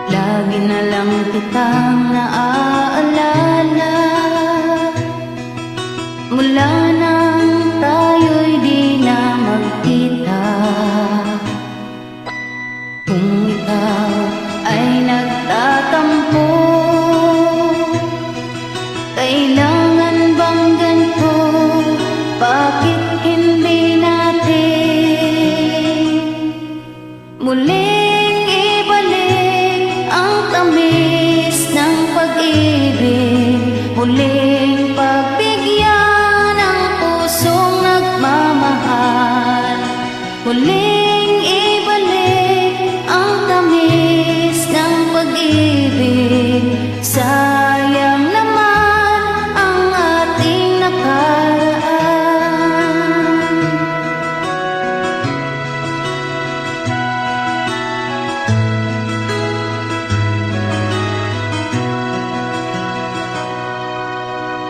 Lagi na lang kitang naaalala mula nang tayo'y di na magkita. Kung ikaw ay nagtatampo, kailangan bang ganito? Bakit hindi natin muling ibalik ang tamis ng pag-ibig, muling pagbigyan ng pusong nagmamahal, muling ibalik ang tamis ng pag-ibig. Sayang naman ang ating nakaraan.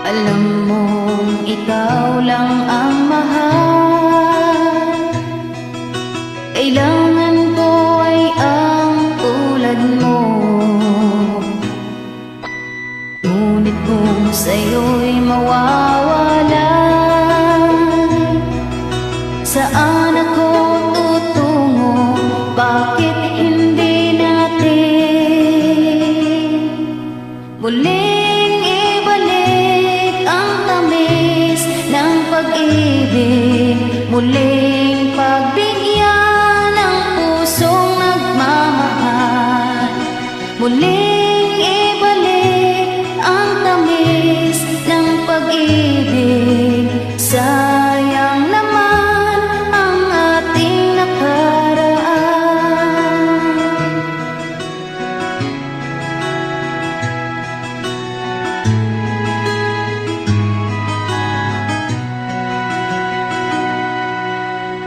Alam mong ikaw lang ang mahal, kailangan ko ay ang tulad mo. Ngunit kung sa'yo'y mawawala, saan ako tutungo? Bakit hindi natin muling ibalik ang tamis ng pag-ibig, muling pagbigyan ng pusong nagmamahal, muling ibalik ang tamis ng pag-ibig. Sayang naman ang ating nakaraan.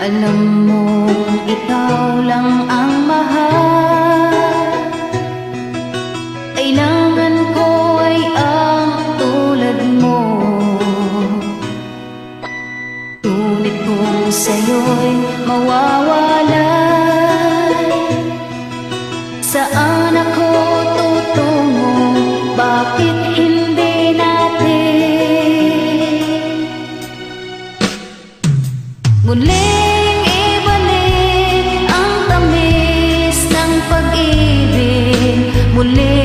Alam mong ikaw lang ang mahal, kailangan ko ay ang tulad mo. Ngunit kung sa'yo'y mawawala, saan ako tutungo? Bakit hindi natin muling ibalik ang tamis ng pag-ibig, muling